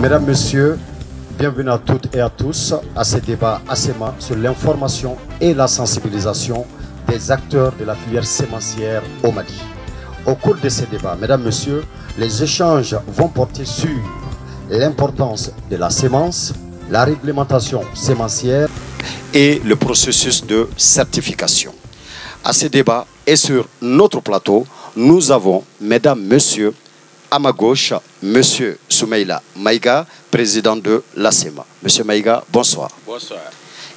Mesdames, Messieurs, bienvenue à toutes et à tous à ce débat ASEMA sur l'information et la sensibilisation des acteurs de la filière sémencière au Mali. Au cours de ce débat, Mesdames, Messieurs, les échanges vont porter sur l'importance de la sémence, la réglementation sémencière et le processus de certification. À ce débat et sur notre plateau, nous avons, Mesdames, Messieurs, à ma gauche, Monsieur Soumeila Maïga, président de l'ASEMA. Monsieur Maïga, bonsoir. Bonsoir.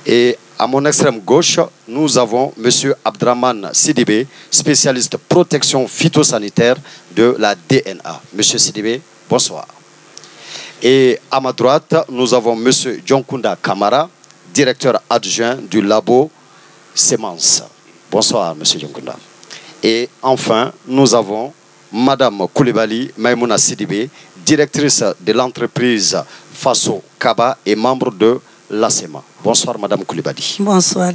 Et à mon extrême gauche, nous avons Monsieur Abdraman Sidibé, spécialiste protection phytosanitaire de la DNA. Monsieur Sidibé, bonsoir. Et à ma droite, nous avons Monsieur Djonkunda Kamara, directeur adjoint du labo Semence. Bonsoir, Monsieur Djonkunda. Et enfin, nous avons Madame Koulibaly Maïmouna Sidibé, directrice de l'entreprise Faso Kaba et membre de l'ASEMA. Bonsoir Madame Koulibaly. Bonsoir.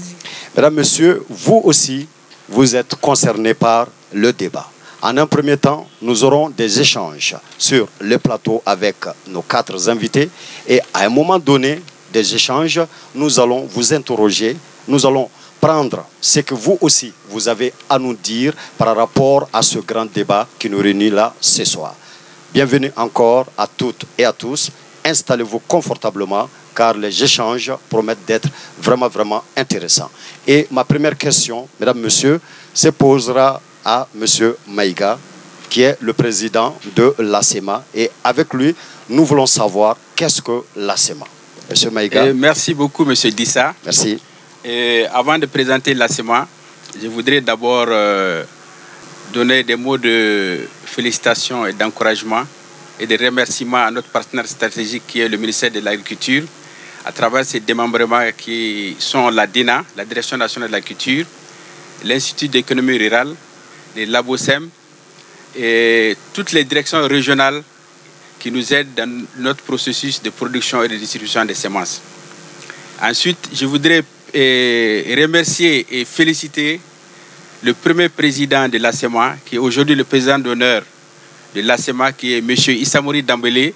Mesdames, Messieurs, vous aussi, vous êtes concernés par le débat. En un premier temps, nous aurons des échanges sur le plateau avec nos 4 invités et à un moment donné des échanges, nous allons vous interroger, nous allons prendre ce que vous aussi, vous avez à nous dire par rapport à ce grand débat qui nous réunit là ce soir. Bienvenue encore à toutes et à tous. Installez-vous confortablement car les échanges promettent d'être vraiment intéressants. Et ma première question, Mesdames, Messieurs, se posera à Monsieur Maïga, qui est le président de l'ASEMA. Et avec lui, nous voulons savoir qu'est-ce que l'ASEMA. Monsieur Maïga. Merci beaucoup, Monsieur Dissa. Merci. Et avant de présenter l'ASEMA, je voudrais d'abord donner des mots de félicitations et d'encouragement et de remerciements à notre partenaire stratégique qui est le ministère de l'Agriculture, à travers ses démembrements qui sont la DINA, la Direction nationale de la culture, l'Institut d'économie rurale, les LaboSem et toutes les directions régionales qui nous aident dans notre processus de production et de distribution des semences. Ensuite, je voudrais remercier et féliciter le premier président de l'ASEMA, qui est aujourd'hui le président d'honneur de l'ASEMA, qui est M. Issamouri Dambélé,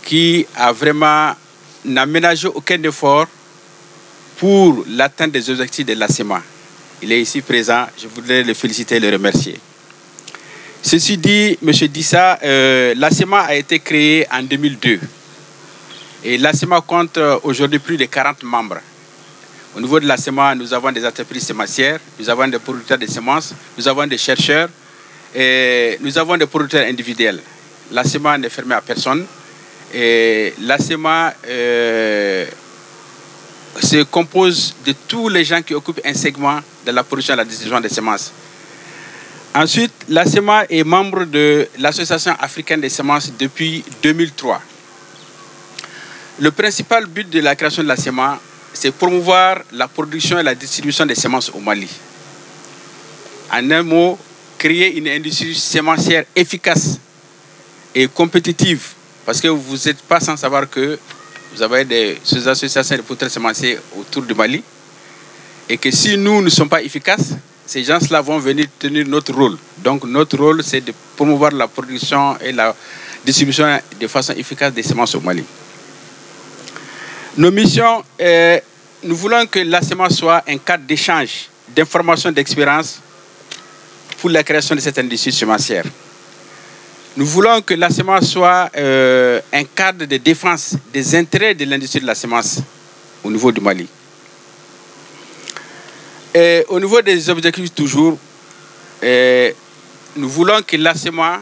qui a vraiment n'a ménagé aucun effort pour l'atteinte des objectifs de l'ASEMA. Il est ici présent, je voudrais le féliciter et le remercier. Ceci dit, M. Dissa, l'ASEMA a été créée en 2002. Et l'ASEMA compte aujourd'hui plus de 40 membres. Au niveau de l'ASEMA, nous avons des entreprises sémencières, nous avons des producteurs de semences, nous avons des chercheurs et nous avons des producteurs individuels. L'ASEMA n'est fermée à personne. Et l'ASEMA se compose de tous les gens qui occupent un segment de la production et de la distribution des semences. Ensuite, l'ASEMA est membre de l'Association africaine des semences depuis 2003. Le principal but de la création de l'ASEMA, c'est promouvoir la production et la distribution des semences au Mali. En un mot, créer une industrie sémencière efficace et compétitive. Parce que vous n'êtes pas sans savoir que vous avez des associations de producteurs sémenciers autour du Mali. Et que si nous ne sommes pas efficaces, ces gens-là vont venir tenir notre rôle. Donc notre rôle, c'est de promouvoir la production et la distribution de façon efficace des semences au Mali. Nos missions, nous voulons que l'ASEMA soit un cadre d'échange, d'information, d'expérience pour la création de cette industrie sémencière. Nous voulons que l'ASEMA soit un cadre de défense des intérêts de l'industrie de la semence au niveau du Mali. Et au niveau des objectifs toujours, nous voulons que l'ASEMA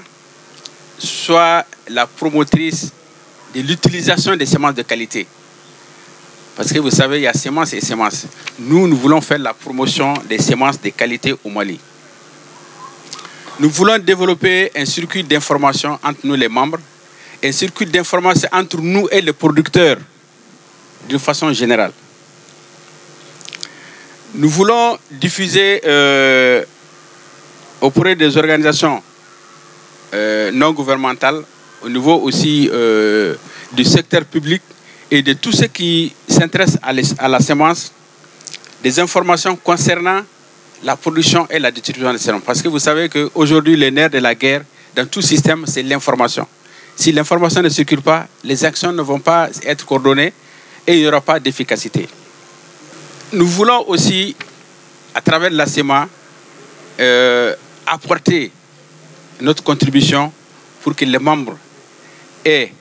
soit la promotrice de l'utilisation des semences de qualité. Parce que vous savez, il y a semences et semences. Nous voulons faire la promotion des semences de qualité au Mali. Nous voulons développer un circuit d'information entre nous les membres, un circuit d'information entre nous et les producteurs, de façon générale. Nous voulons diffuser auprès des organisations non gouvernementales, au niveau aussi du secteur public, et de tous ceux qui s'intéressent à la semence, des informations concernant la production et la distribution des semences. Parce que vous savez qu'aujourd'hui, le nerf de la guerre dans tout système, c'est l'information. Si l'information ne circule pas, les actions ne vont pas être coordonnées et il n'y aura pas d'efficacité. Nous voulons aussi, à travers la CEMA, apporter notre contribution pour que les membres aient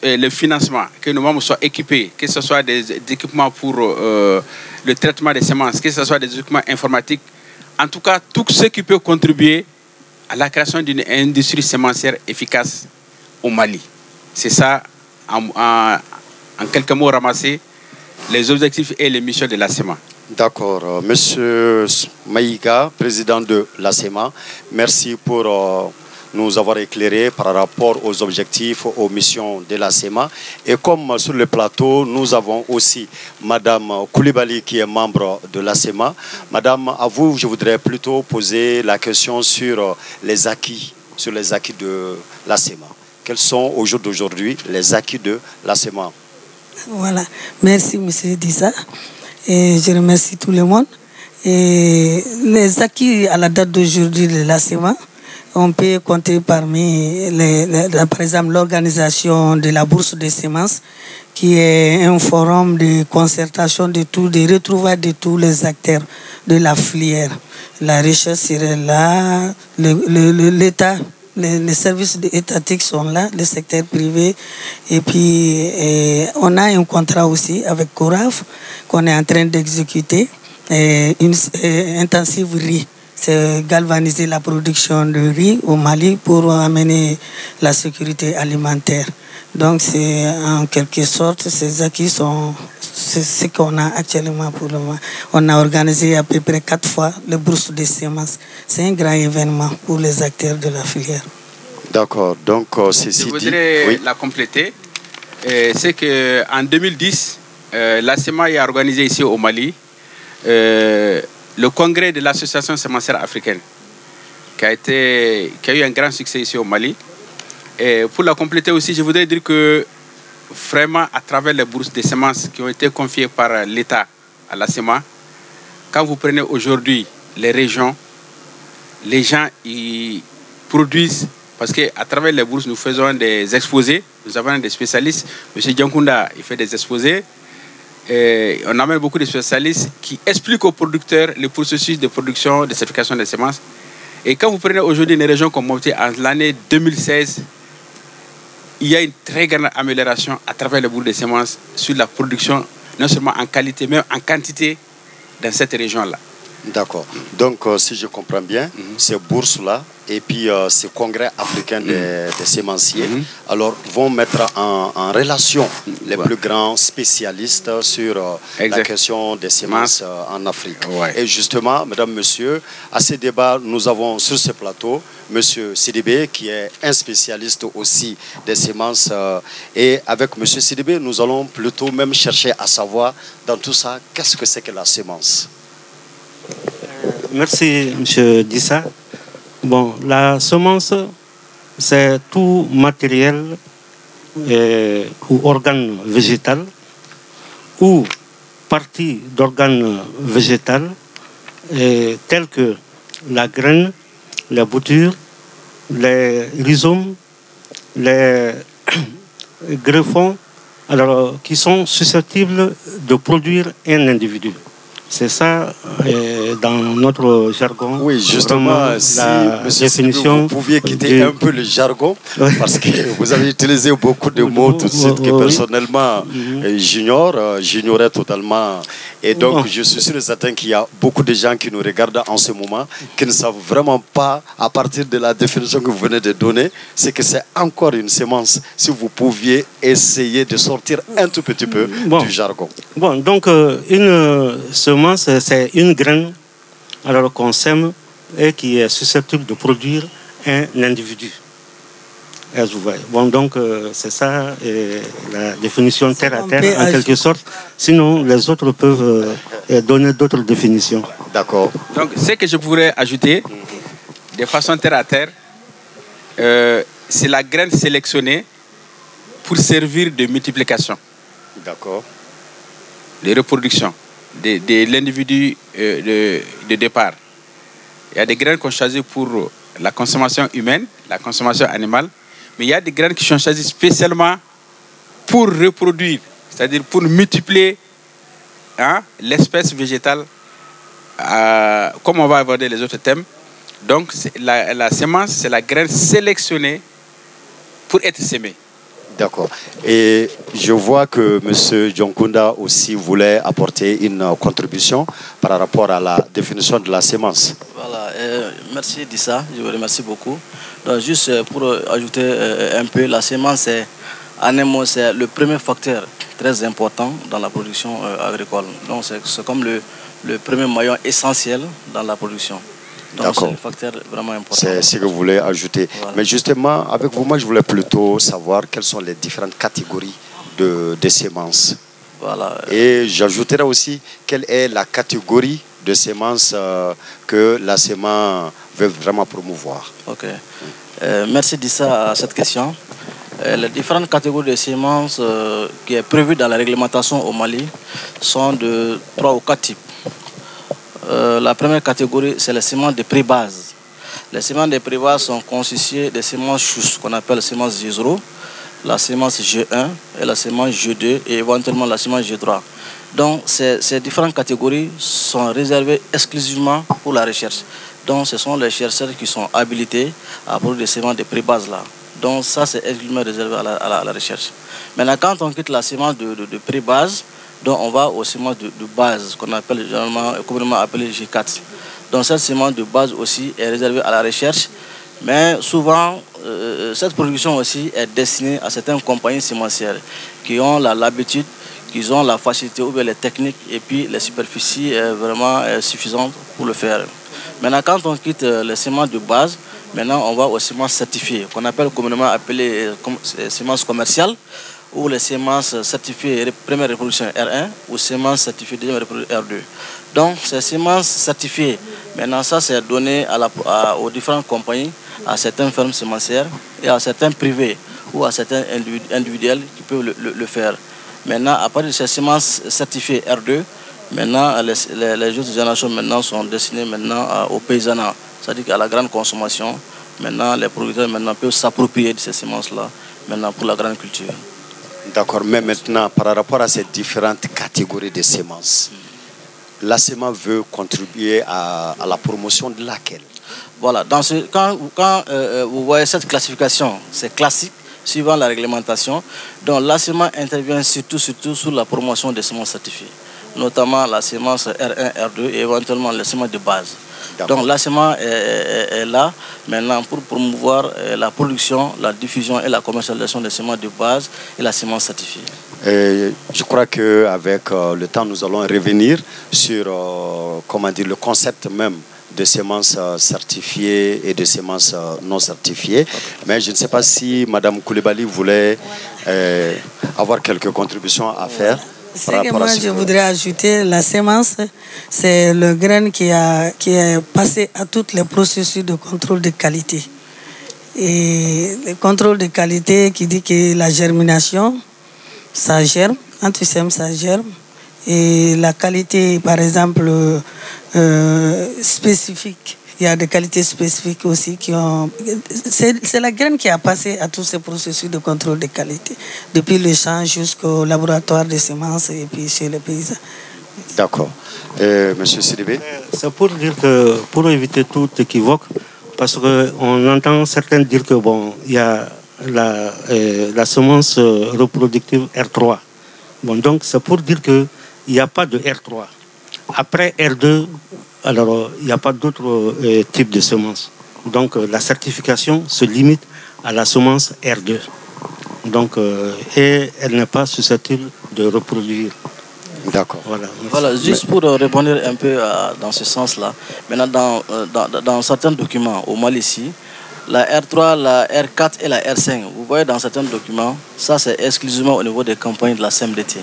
le financement, que nos membres soient équipés, que ce soit des équipements pour le traitement des semences, que ce soit des équipements informatiques, en tout cas, tout ce qui peut contribuer à la création d'une industrie sémencière efficace au Mali. C'est ça, en quelques mots ramassés, les objectifs et les missions de la CEMA. D'accord. Monsieur Maïga, président de la CEMA, merci pour nous avoir éclairé par rapport aux objectifs, aux missions de la CEMA. Et comme sur le plateau, nous avons aussi Madame Koulibaly qui est membre de la CEMA. Madame, à vous, je voudrais plutôt poser la question sur les acquis de la CEMA. Quels sont au jour d'aujourd'hui les acquis de la CEMA? Voilà. Merci, Monsieur Dissa. Et je remercie tout le monde. Et les acquis à la date d'aujourd'hui de la CEMA, on peut compter parmi, par exemple, l'organisation de la bourse des semences, qui est un forum de concertation de retrouvailles de tous les acteurs de la filière. La recherche serait là, l'État, les services étatiques sont là, le secteur privé. Et puis, on a un contrat aussi avec Coraf qu'on est en train d'exécuter, une intensive riz. C'est galvaniser la production de riz au Mali pour amener la sécurité alimentaire. Donc, c'est en quelque sorte, ces acquis sont ce qu'on a actuellement pour le moment. On a organisé à peu près 4 fois le bourse des semences. C'est un grand événement pour les acteurs de la filière. D'accord. Donc, ceci dit... Je voudrais la compléter. C'est qu'en 2010, la CEMA a organisé ici au Mali le congrès de l'association sémencière africaine, qui a eu un grand succès ici au Mali. Et pour la compléter aussi, je voudrais dire que vraiment, à travers les bourses des semences qui ont été confiées par l'État à la CEMA, quand vous prenez aujourd'hui les régions, les gens ils produisent, parce qu'à travers les bourses, nous faisons des exposés. Nous avons des spécialistes. M. Djankunda, il fait des exposés. Et on amène beaucoup de spécialistes qui expliquent aux producteurs le processus de production, de certification des semences. Et quand vous prenez aujourd'hui une région comme Mopti, en l'année 2016, il y a une très grande amélioration à travers le bourse des semences sur la production, non seulement en qualité, mais en quantité dans cette région-là. D'accord. Donc, si je comprends bien, ces bourses-là et puis ces congrès africains des sémenciers, alors vont mettre en relation les plus grands spécialistes sur la question des semences en Afrique. Et justement, mesdames, messieurs, à ce débat, nous avons sur ce plateau Monsieur Sidibé, qui est un spécialiste aussi des semences. Et avec Monsieur Sidibé, nous allons plutôt même chercher à savoir dans tout ça, qu'est-ce que c'est que la semence? Merci, M. Dissa. Bon, la semence, c'est tout matériel ou organe végétal ou partie d'organe végétal tels que la graine, la bouture, les rhizomes, les greffons, alors, qui sont susceptibles de produire un individu. C'est ça, dans notre jargon. Oui, justement, si définition vous pouviez quitter un peu le jargon, parce que vous avez utilisé beaucoup de mots tout de suite que personnellement j'ignorais totalement. Et donc, je suis sûr et certain qu'il y a beaucoup de gens qui nous regardent en ce moment qui ne savent vraiment pas, à partir de la définition que vous venez de donner, c'est que c'est encore une semence. Si vous pouviez essayer de sortir un tout petit peu du jargon. Bon, donc, une semence, c'est une graine alors qu'on sème et qui est susceptible de produire un individu. Bon, donc c'est ça la définition terre à terre en quelque sorte. Sinon, les autres peuvent donner d'autres définitions. D'accord. Donc, ce que je pourrais ajouter de façon terre à terre, c'est la graine sélectionnée pour servir de multiplication. D'accord. De reproduction de l'individu de départ. Il y a des graines qu'on choisit pour la consommation humaine, la consommation animale, Mais il y a des graines qui sont choisies spécialement pour reproduire, c'est-à-dire pour multiplier l'espèce végétale, comme on va aborder les autres thèmes. Donc la semence, c'est la graine sélectionnée pour être semée. D'accord. Et je vois que M. Dionkunda aussi voulait apporter une contribution par rapport à la définition de la semence. Voilà, merci Dissa, je vous remercie beaucoup. Donc, juste pour ajouter un peu, la semence, c'est le premier facteur très important dans la production agricole. Donc c'est comme le premier maillon essentiel dans la production. Donc c'est un facteur vraiment important. C'est ce que vous voulez ajouter. Voilà. Mais justement, avec vous, moi je voulais plutôt savoir quelles sont les différentes catégories de semences. Voilà. Et j'ajouterai aussi quelle est la catégorie de semences que la semence veut vraiment promouvoir. Ok. Merci Dissa à cette question. Les différentes catégories de semences qui est prévues dans la réglementation au Mali sont de 3 ou 4 types. La première catégorie, c'est les semences de pré-base. Les semences de pré-base sont constituées des semences chousses qu'on appelle semences G0, la semence G1 et la semence G2 et éventuellement la semence G3. Donc ces différentes catégories sont réservées exclusivement pour la recherche. Donc ce sont les chercheurs qui sont habilités à produire des semences de pré-base là. Donc ça c'est exclusivement réservé à la recherche. Maintenant quand on quitte la semence de pré-base, donc on va aux semences de base, qu'on appelle généralement, communément appelé G4. Donc cette semence de base aussi est réservée à la recherche, mais souvent cette production aussi est destinée à certaines compagnies semencières qui ont l'habitude, qui ont la facilité ou bien les techniques et puis les superficies vraiment suffisantes pour le faire. Maintenant quand on quitte les semences de base, maintenant on va aux semences certifiées, qu'on appelle communément appelées semences commerciales, ou les semences certifiées première reproduction R1 ou semences certifiées deuxième reproduction R2. Donc ces semences certifiées, maintenant ça c'est donné aux différentes compagnies, à certaines fermes semencières et à certains privés ou à certains individuels qui peuvent le faire. Maintenant à partir de ces semences certifiées R2, maintenant les autres générations maintenant sont destinées maintenant au paysannat, c'est-à-dire qu'à la grande consommation. Maintenant les producteurs maintenant peuvent s'approprier de ces semences-là maintenant pour la grande culture. D'accord, mais maintenant, par rapport à ces différentes catégories de semences, la semence veut contribuer à la promotion de laquelle? Voilà, quand vous voyez cette classification, c'est classique, suivant la réglementation. Donc la semence intervient surtout sur la promotion des semences certifiées, notamment la semence R1, R2 et éventuellement les semences de base. Donc la semence est là maintenant pour promouvoir la production, la diffusion et la commercialisation des semences de base et la semence certifiée. Je crois qu'avec le temps, nous allons revenir sur le concept même de semences certifiées et de semences non certifiées. Okay. Mais je ne sais pas si Mme Koulibaly voulait avoir quelques contributions à faire. Ce que moi je voudrais ajouter, la semence, c'est le grain qui est passé à tous les processus de contrôle de qualité. Et le contrôle de qualité qui dit que la germination, ça germe, quand tu sèmes, ça germe. Et la qualité, par exemple, spécifique, il y a des qualités spécifiques aussi qui ont... C'est la graine qui a passé à tous ces processus de contrôle de qualité, depuis le champ jusqu'au laboratoire de semences et puis chez les paysans. D'accord. Monsieur Sidibé? C'est pour dire que, pour éviter tout équivoque, parce qu'on entend certains dire que bon, il y a la semence reproductive R3. Bon, donc c'est pour dire qu'il n'y a pas de R3. Après R2, alors il n'y a pas d'autres types de semences. Donc la certification se limite à la semence R2. Donc, et elle n'est pas susceptible de reproduire. D'accord. Voilà, juste pour répondre un peu dans ce sens-là. Maintenant, dans certains documents au Mali ici, la R3, la R4 et la R5, vous voyez dans certains documents, ça c'est exclusivement au niveau des campagnes de la CMDT.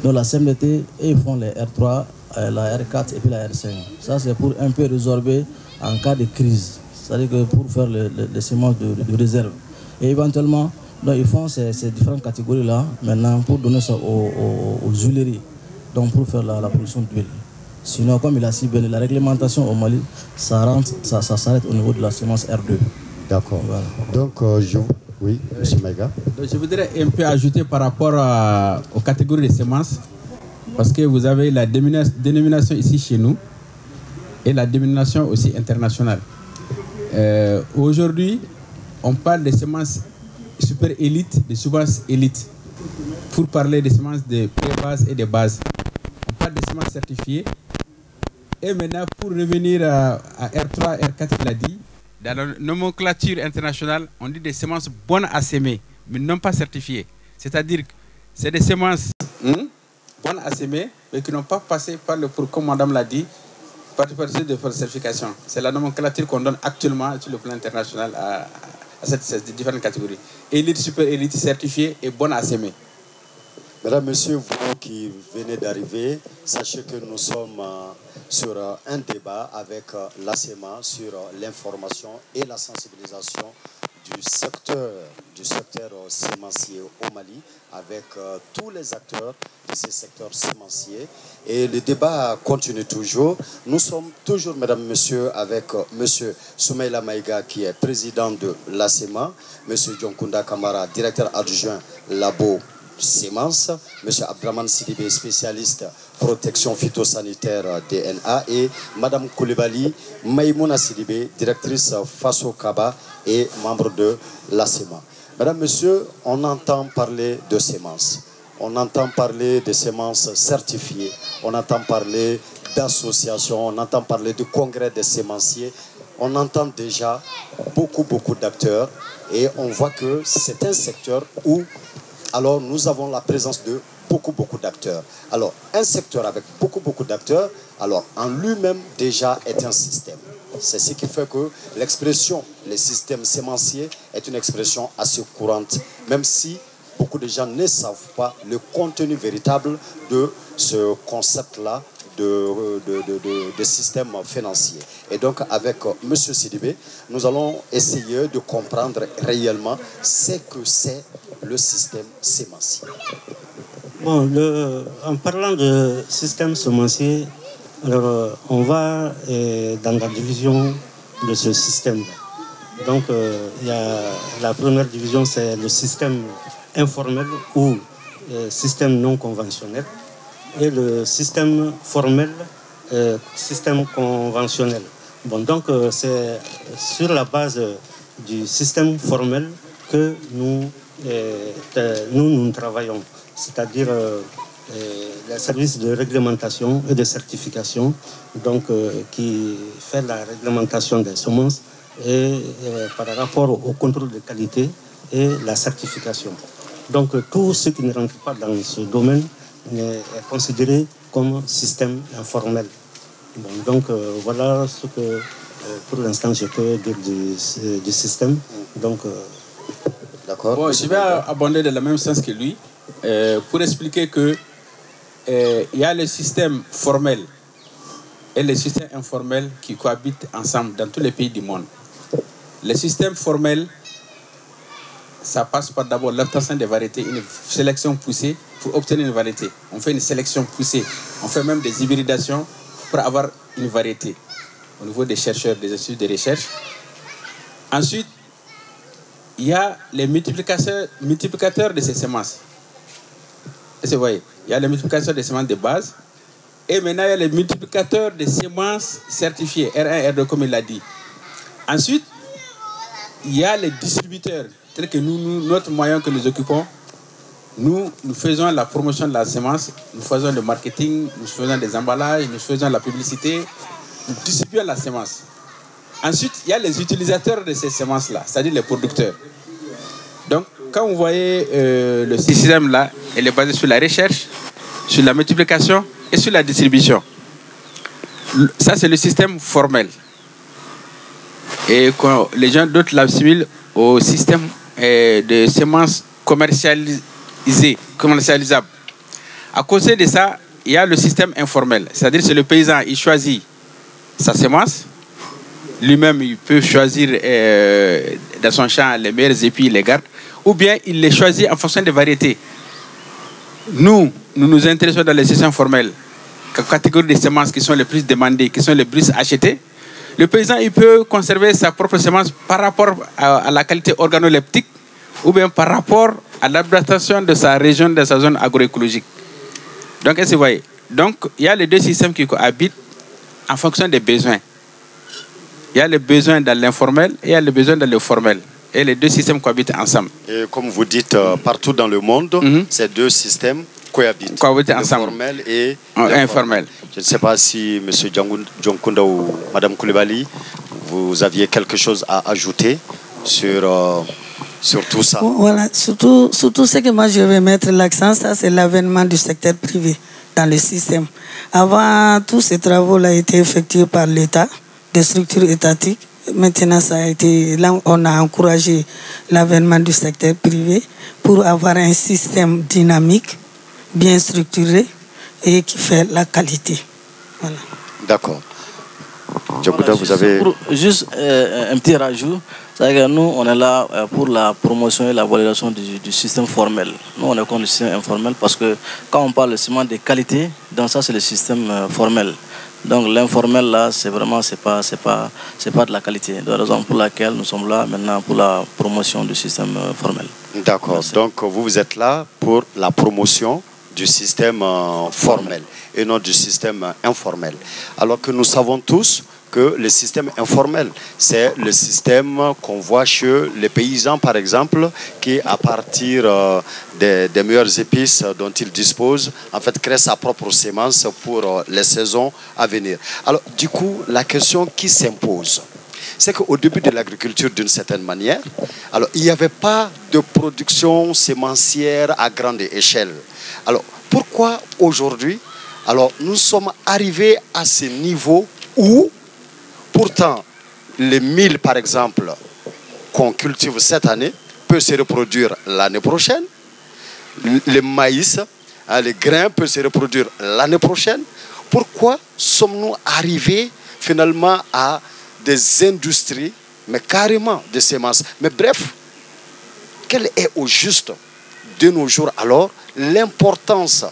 Donc la CMDT, ils font les R3, la R4 et puis la R5. Ça c'est pour un peu résorber en cas de crise, c'est-à-dire que pour faire les semences de réserve. Et éventuellement, donc, ils font ces différentes catégories-là maintenant pour donner ça aux huileries, donc pour faire la production d'huile. Sinon, comme il a si bien la réglementation au Mali, ça s'arrête au niveau de la semence R2. D'accord. Voilà. Donc, Oui, M. Maïga. Je voudrais un peu ajouter par rapport aux catégories de semences, parce que vous avez la dénomination ici chez nous et la dénomination aussi internationale. Aujourd'hui, on parle des semences super élites, des semences élites. Pour parler des semences de pré-base et de base, on parle des semences certifiées. Et maintenant, pour revenir à R3, R4, il a dit, dans la nomenclature internationale, on dit des semences bonnes à s'aimer, mais non pas certifiées. C'est-à-dire que c'est des semences bonnes à s'aimer, mais qui n'ont pas passé par le, comme madame l'a dit, par le processus de certification. C'est la nomenclature qu'on donne actuellement sur le plan international à ces différentes catégories. Élite, super élite, certifiée et bonne à s'aimer. Mesdames, Messieurs, vous qui venez d'arriver, sachez que nous sommes sur un débat avec l'ASEMA sur l'information et la sensibilisation du secteur sémencier au Mali, avec tous les acteurs de ces secteurs sémenciers. Et le débat continue toujours. Nous sommes toujours, mesdames, messieurs, avec monsieur Soumaïla Maïga, qui est président de l'ASEMA, monsieur Djonkunda Kamara, directeur adjoint Labo Sémence, M. Abdraman Sidibé, spécialiste protection phytosanitaire DNA, et Mme Koulibaly Maïmouna Sidibé, directrice Faso Kaba et membre de l'ASEMA. Mesdames, Messieurs, on entend parler de semences, on entend parler de semences certifiées, on entend parler d'associations, on entend parler de congrès des sémenciers, on entend déjà beaucoup d'acteurs, et on voit que c'est un secteur où alors nous avons la présence de beaucoup d'acteurs. Alors un secteur avec beaucoup d'acteurs, alors en lui-même déjà est un système. C'est ce qui fait que l'expression, les systèmes sémenciers est une expression assez courante, même si beaucoup de gens ne savent pas le contenu véritable de ce concept-là de système financier. Et donc avec M. Sidibé, nous allons essayer de comprendre réellement ce que c'est le système sémencier. Bon, en parlant de système sémencier, alors, on va dans la division de ce système. Donc, il y a la première division, c'est le système informel ou système non conventionnel, et le système formel, système conventionnel. Bon, donc, c'est sur la base du système formel que nous travaillons, c'est-à-dire les services de réglementation et de certification, donc, qui fait la réglementation des semences et par rapport au contrôle de qualité et la certification. Donc tout ce qui ne rentre pas dans ce domaine est considéré comme système informel. Bon, donc voilà ce que pour l'instant je peux dire du système. Donc, d'accord. Bon, je vais abonder dans le même sens que lui pour expliquer que il y a le système formel et le système informel qui cohabitent ensemble dans tous les pays du monde. Le système formel, ça passe par d'abord l'obtention des variétés, une sélection poussée pour obtenir une variété. On fait une sélection poussée, on fait même des hybridations pour avoir une variété au niveau des chercheurs, des instituts de recherche. Ensuite, il y a les multiplicateurs de ces semences. Et vous voyez, il y a les multiplicateurs des semences de base. Et maintenant, il y a les multiplicateurs des semences certifiées, R1, R2, comme il l'a dit. Ensuite, il y a les distributeurs, tels que notre moyen que nous occupons. Nous faisons la promotion de la semence, nous faisons le marketing, nous faisons des emballages, nous faisons la publicité, nous distribuons la semence. Ensuite, il y a les utilisateurs de ces semences-là, c'est-à-dire les producteurs. Donc, quand vous voyez le système-là, il est basé sur la recherche, sur la multiplication et sur la distribution. Ça, c'est le système formel. Et quand les gens d'autres l'assimilent au système de semences commercialisables. À cause de ça, il y a le système informel. C'est-à-dire que le paysan, il choisit sa semence. Lui-même, il peut choisir dans son champ les meilleurs épis, il les garde. Ou bien, il les choisit en fonction des variétés. Nous nous intéressons dans les systèmes formels, catégories de semences qui sont les plus demandées, qui sont les plus achetées. Le paysan, il peut conserver sa propre semence par rapport à la qualité organoleptique ou bien par rapport à l'adaptation de sa région, de sa zone agroécologique. Donc, est-ce que vous voyez? Donc, il y a les deux systèmes qui cohabitent en fonction des besoins. Il y a les besoins dans l'informel et il y a les besoins dans le formel. Et les deux systèmes cohabitent ensemble. Et comme vous dites, partout dans le monde, ces deux systèmes cohabitent ensemble. Formel et informel. Je ne sais pas si M. Djonkunda ou Mme Koulibaly, vous aviez quelque chose à ajouter sur tout ça. Voilà, surtout ce que moi je vais mettre l'accent, ça c'est l'avènement du secteur privé dans le système. Avant, tous ces travaux-là étaient effectués par l'État, des structures étatiques. Maintenant, ça a été, là, on a encouragé l'avènement du secteur privé pour avoir un système dynamique, bien structuré et qui fait la qualité. Voilà. D'accord. Voilà, vous avez... Juste un petit rajout. C'est-à-dire que nous, on est là pour la promotion et la valorisation du système formel. Nous, on est contre le système informel parce que quand on parle seulement de qualité, donc ça, c'est le système formel. Donc l'informel, là, c'est vraiment, c'est pas de la qualité. C'est la raison pour laquelle nous sommes là maintenant pour la promotion du système formel. D'accord. Donc vous êtes là pour la promotion du système formel et non du système informel. Alors que nous savons tous que le système informel, c'est le système qu'on voit chez les paysans, par exemple, qui, à partir des meilleures épices dont ils disposent, en fait, crée sa propre sémence pour les saisons à venir. Alors, du coup, la question qui s'impose, c'est qu'au début de l'agriculture, d'une certaine manière, alors, il n'y avait pas de production sémencière à grande échelle. Alors, pourquoi aujourd'hui, alors, nous sommes arrivés à ce niveau où pourtant, le mil, par exemple, qu'on cultive cette année, peut se reproduire l'année prochaine. Le maïs, les grains peuvent se reproduire l'année prochaine. Pourquoi sommes-nous arrivés finalement à des industries, mais carrément des semences? Mais bref, quelle est au juste de nos jours alors l'importance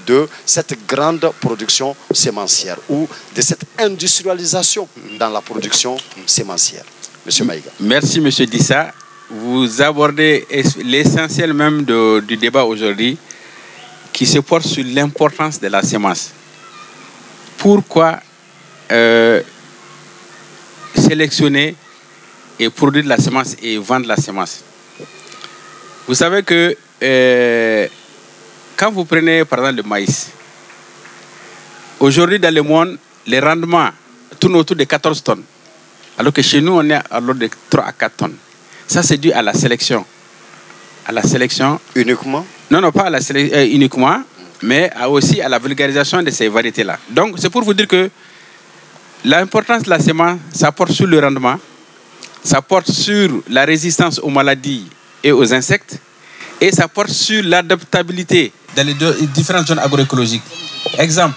de cette grande production sémencière ou de cette industrialisation dans la production sémencière? Monsieur Maïga. Merci, Monsieur Dissa. Vous abordez l'essentiel même du débat aujourd'hui qui se porte sur l'importance de la semence. Pourquoi sélectionner et produire de la semence et vendre la semence? Vous savez que quand vous prenez par exemple le maïs, aujourd'hui dans le monde, les rendements tournent autour de 14 tonnes. Alors que chez nous, on est à l'ordre de 3 à 4 tonnes. Ça, c'est dû à la sélection. À la sélection. Uniquement? Non, pas à la sélection uniquement, mais aussi à la vulgarisation de ces variétés-là. Donc, c'est pour vous dire que l'importance de la semence, ça porte sur le rendement, ça porte sur la résistance aux maladies et aux insectes, et ça porte sur l'adaptabilité dans les différentes zones agroécologiques. Exemple,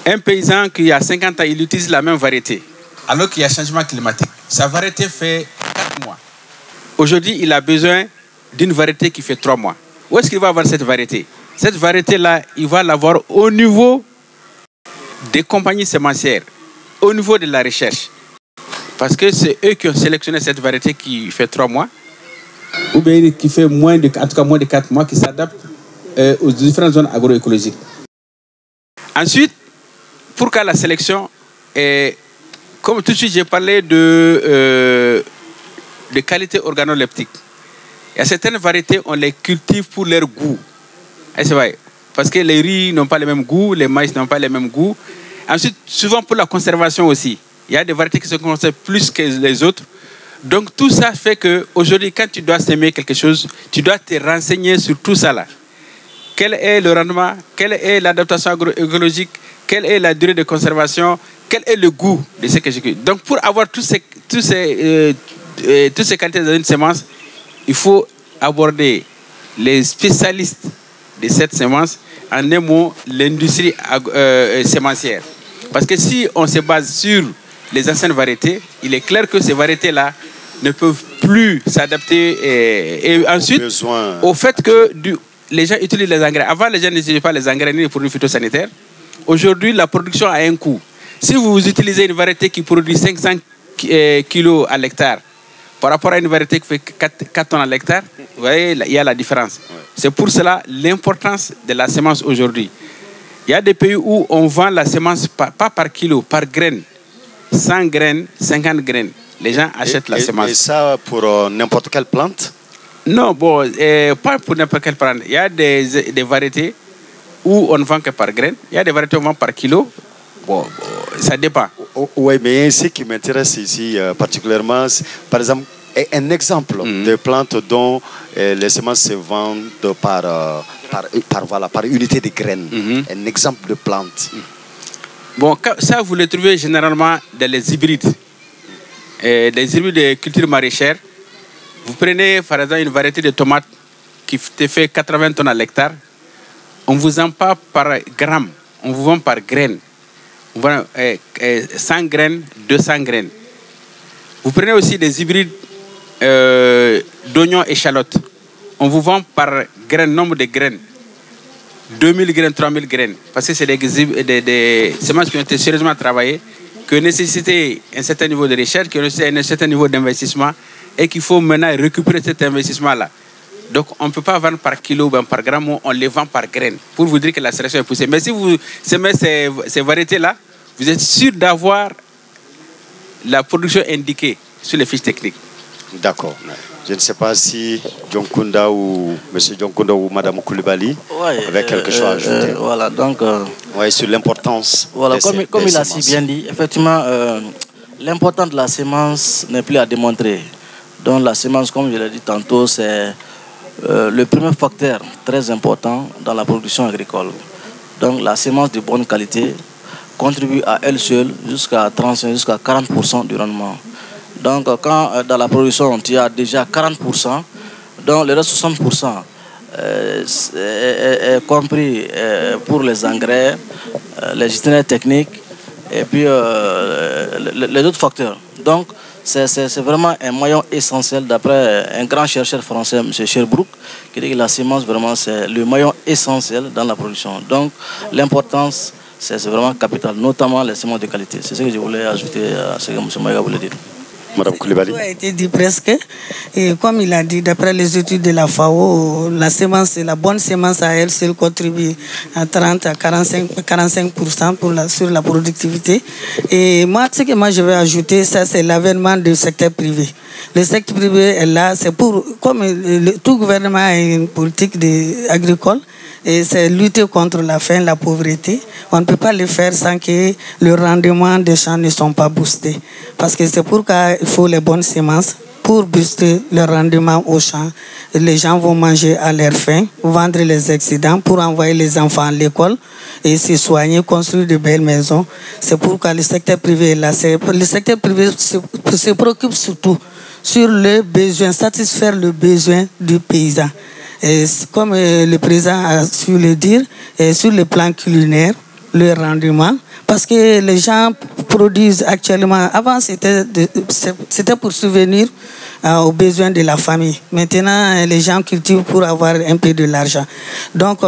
un paysan qui a 50 ans, il utilise la même variété, alors qu'il y a changement climatique. Sa variété fait 4 mois. Aujourd'hui, il a besoin d'une variété qui fait 3 mois. Où est-ce qu'il va avoir cette variété? Cette variété-là, il va l'avoir au niveau des compagnies sémencières, au niveau de la recherche. Parce que c'est eux qui ont sélectionné cette variété qui fait 3 mois, ou bien qui fait moins de 4 mois, qui s'adapte aux différentes zones agroécologiques. Ensuite, pourquoi la sélection? Comme tout de suite, j'ai parlé de qualité organoleptique. Il y a certaines variétés, on les cultive pour leur goût. Et c'est vrai, parce que les riz n'ont pas le même goût, les maïs n'ont pas le même goût. Ensuite, souvent pour la conservation aussi. Il y a des variétés qui se conservent plus que les autres. Donc tout ça fait qu'aujourd'hui, quand tu dois semer quelque chose, tu dois te renseigner sur tout ça là. Quel est le rendement? Quelle est l'adaptation agroécologique? Quelle est la durée de conservation? Quel est le goût de ce que je cueille? Donc pour avoir toutes ces qualités dans une semence, il faut aborder les spécialistes de cette semence, en un mot, l'industrie sémencière. Parce que si on se base sur les anciennes variétés, il est clair que ces variétés-là ne peuvent plus s'adapter. Et ensuite, au fait que les gens utilisent les engrais. Avant, les gens n'utilisaient pas les engrais ni les produits phytosanitaires. Aujourd'hui, la production a un coût. Si vous utilisez une variété qui produit 500 kg à l'hectare, par rapport à une variété qui fait 4 tonnes à l'hectare, vous voyez, il y a la différence. Ouais. C'est pour cela l'importance de la semence aujourd'hui. Il y a des pays où on vend la semence pas par kilo, par graine. 100 graines, 50 graines. Les gens achètent la semence. Et ça pour n'importe quelle plante? Non, bon, pas pour n'importe quelle plante. Il y a des variétés où on ne vend que par graine. Il y a des variétés où on vend par kilo. Bon, ça dépend. Oui, mais ce qui m'intéresse ici particulièrement, par exemple, un exemple de plante dont les semences se vendent par unité de graines. Un exemple de plante. Bon, ça, vous le trouvez généralement dans les hybrides. Des hybrides de culture maraîchère. Vous prenez, par exemple, une variété de tomates qui te fait 80 tonnes à l'hectare. On ne vous vend pas par gramme, on vous vend par graine. On vend 100 graines, 200 graines. Vous prenez aussi des hybrides d'oignons et échalotes. On vous vend par graine, nombre de graines. 2000 graines, 3000 graines. Parce que c'est des semences qui ont été sérieusement travaillées, qui ont nécessité un certain niveau de recherche, qui ont nécessité un certain niveau d'investissement et qu'il faut maintenant récupérer cet investissement-là. Donc on ne peut pas vendre par kilo ou par gramme, on les vend par graines pour vous dire que la sélection est poussée. Mais si vous semez ces variétés-là, vous êtes sûr d'avoir la production indiquée sur les fiches techniques. D'accord. Je ne sais pas si Dionkunda ou M. Dionkunda ou Mme Koulibaly avaient quelque chose à ajouter. Voilà, donc... oui, sur l'importance. Voilà, comme il a si bien dit, effectivement, l'importance de la semence n'est plus à démontrer. Donc la semence, comme je l'ai dit tantôt, c'est le premier facteur très important dans la production agricole. Donc la semence de bonne qualité contribue à elle seule jusqu'à 35, jusqu'à 40% du rendement. Donc quand dans la production tu as déjà 40%, donc le reste 60% est compris pour les engrais, les gestionnaires techniques et puis les autres facteurs. Donc c'est vraiment un maillon essentiel d'après un grand chercheur français, M. Sherbrooke, qui dit que la semence vraiment c'est le maillon essentiel dans la production. Donc l'importance c'est vraiment capital, notamment les semences de qualité. C'est ce que je voulais ajouter à ce que M. Maïga voulait dire. Madame Koulibaly. Tout a été dit presque. Et comme il a dit, d'après les études de la FAO, la semence, la bonne semence à elle seule contribue à 30 à 45% sur la productivité. Et moi, ce que je vais ajouter, ça c'est l'avènement du secteur privé. Le secteur privé est là, c'est pour, comme tout gouvernement a une politique agricole, et c'est lutter contre la faim, la pauvreté. On ne peut pas le faire sans que le rendement des champs ne soit pas boosté. Parce que c'est pourquoi il faut les bonnes semences pour booster le rendement aux champs. Les gens vont manger à leur faim, vendre les excédents pour envoyer les enfants à l'école et se soigner, construire de belles maisons. C'est pourquoi le secteur privé est là. Le secteur privé se préoccupe surtout sur le besoin, satisfaire le besoin du paysan. Et comme le président a su le dire, sur le plan culinaire, le rendement, parce que les gens produisent actuellement, avant c'était pour subvenir aux besoins de la famille. Maintenant, les gens cultivent pour avoir un peu de l'argent. Donc,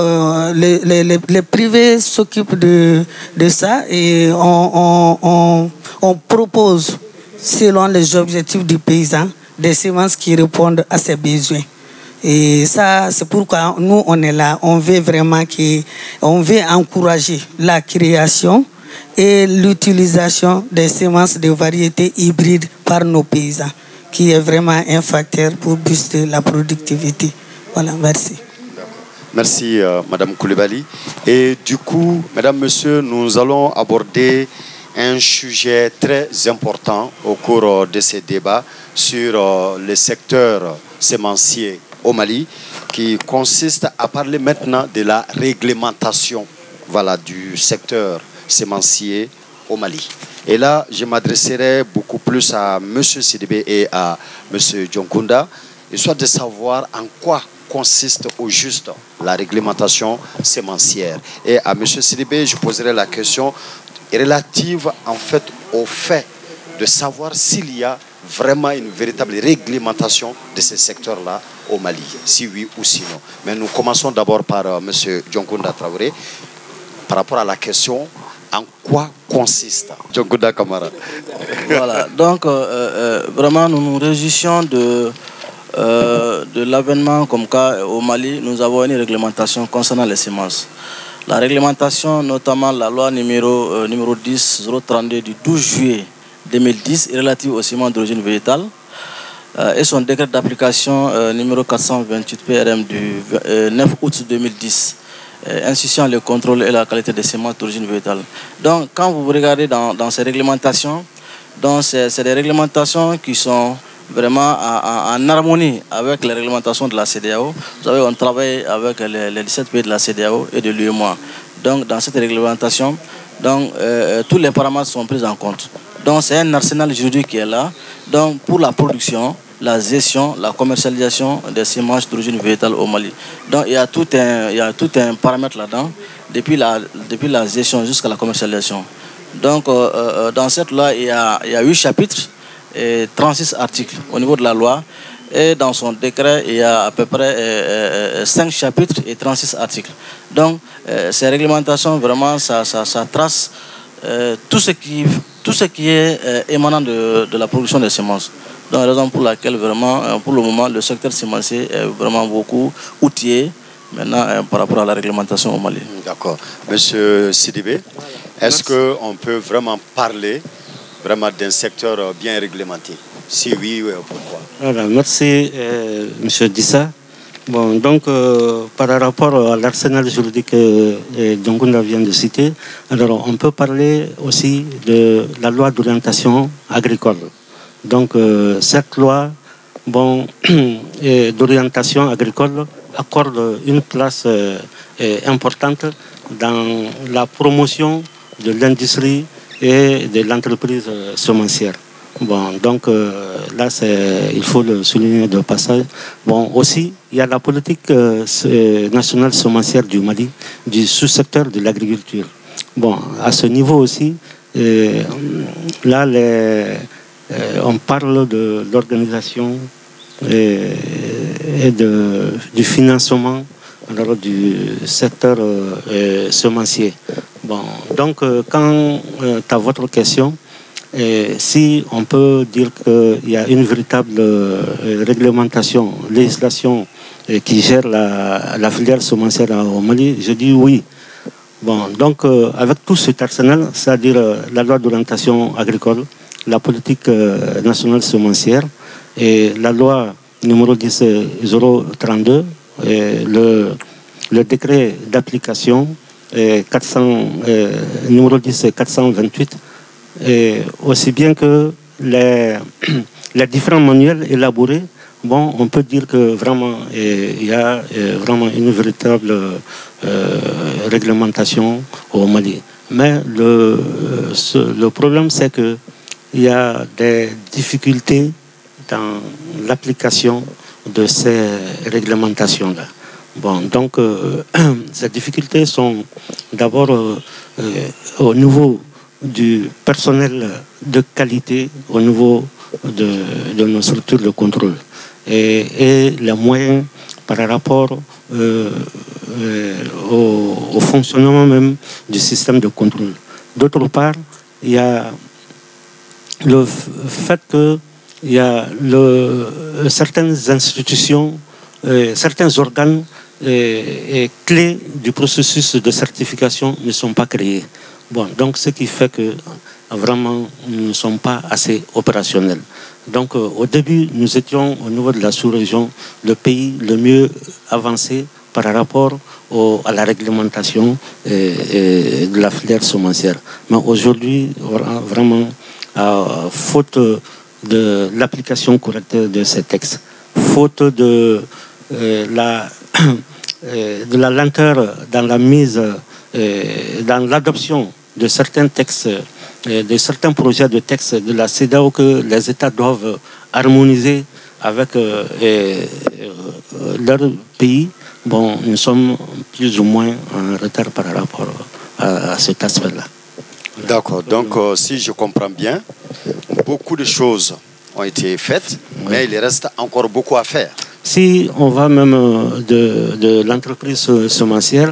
les privés s'occupent de ça et on propose, selon les objectifs du paysan, des semences qui répondent à ses besoins. Et ça, c'est pourquoi nous, on est là. On veut vraiment on veut encourager la création et l'utilisation des semences de variétés hybrides par nos paysans, qui est vraiment un facteur pour booster la productivité. Voilà, merci. Merci, Madame Koulibaly. Et du coup, Mesdames, Messieurs, nous allons aborder un sujet très important au cours de ces débats sur le secteur sémencier au Mali, qui consiste à parler maintenant de la réglementation du secteur sémencier au Mali. Et là, je m'adresserai beaucoup plus à M. Sidibé et à M. Dionkunda, histoire de savoir en quoi consiste au juste la réglementation sémencière. Et à M. Sidibé, je poserai la question relative en fait au fait de savoir s'il y a vraiment une véritable réglementation de ces secteurs-là au Mali, si oui ou sinon. Mais nous commençons d'abord par M. Dionkunda Traoré, par rapport à la question En quoi consiste Djonkouda Kamara? Voilà, donc vraiment nous nous réjouissons de l'avènement comme cas au Mali. Nous avons une réglementation concernant les semences. La réglementation, notamment la loi numéro 10-032 du 12 juillet 2010 relative aux semences d'origine végétale et son décret d'application numéro 428 PRM du 9 août 2010 instituant le contrôle et la qualité des semences d'origine végétale. Donc quand vous regardez dans ces réglementations, c'est des réglementations qui sont vraiment en harmonie avec les réglementations de la CEDEAO. Vous savez, on travaille avec les 17 pays de la CEDEAO et de l'UEMOA. Donc, dans cette réglementation, tous les paramètres sont pris en compte. Donc, c'est un arsenal juridique qui est là. Donc, pour la production, la gestion, la commercialisation des semences d'origine végétale au Mali. Donc, il y a tout un paramètre là-dedans, depuis la gestion jusqu'à la commercialisation. Donc, dans cette loi, il y a 8 chapitres et 36 articles au niveau de la loi. Et dans son décret, il y a à peu près 5 chapitres et 36 articles. Donc, ces réglementations, vraiment, ça trace tout ce qui est émanant de la production des semences. Donc, raison pour laquelle, vraiment, pour le moment, le secteur semencier est vraiment beaucoup outillé maintenant par rapport à la réglementation au Mali. D'accord. Monsieur Sidibé, est-ce qu'on peut vraiment parler d'un secteur bien réglementé? Si oui, pourquoi? Voilà, merci, M. Dissa. Bon, donc, par rapport à l'arsenal juridique que Djonkouda vient de citer, alors on peut parler aussi de la loi d'orientation agricole. Donc, cette loi d'orientation agricole accorde une place importante dans la promotion de l'industrie et de l'entreprise semencière. Bon, donc là, il faut le souligner de passage. Bon, aussi, il y a la politique nationale semencière du Mali, du sous-secteur de l'agriculture. Bon, à ce niveau aussi, là, on parle de l'organisation et du financement alors, du secteur semencier. Bon, donc, quant à votre question, si on peut dire qu'il y a une véritable réglementation, législation qui gère la filière semencière au Mali, je dis oui. Bon, donc, avec tout cet arsenal, c'est-à-dire la loi d'orientation agricole, la politique nationale semencière et la loi numéro 10-032, le décret d'application numéro 10-428, aussi bien que les différents manuels élaborés, bon, on peut dire que vraiment il y a vraiment une véritable réglementation au Mali. Mais le problème, c'est que il y a des difficultés dans l'application de ces réglementations-là. Bon, donc, ces difficultés sont d'abord au niveau du personnel de qualité, au niveau de nos structures de contrôle et les moyens par rapport au fonctionnement même du système de contrôle. D'autre part, il y a le fait qu'il y a certaines institutions, certains organes clés du processus de certification ne sont pas créés. Bon, donc ce qui fait que vraiment nous ne sommes pas assez opérationnels. Donc au début, nous étions au niveau de la sous-région le pays le mieux avancé par rapport à la réglementation de la filière semencière. Mais aujourd'hui, vraiment, faute de l'application correcte de ces textes, faute de la lenteur dans la mise, dans l'adoption de certains textes, de certains projets de textes de la CEDEAO que les États doivent harmoniser avec leur pays, bon, nous sommes plus ou moins en retard par rapport à cet aspect-là. D'accord, donc si je comprends bien, beaucoup de choses ont été faites, mais il reste encore beaucoup à faire. si on va même de l'entreprise semencière,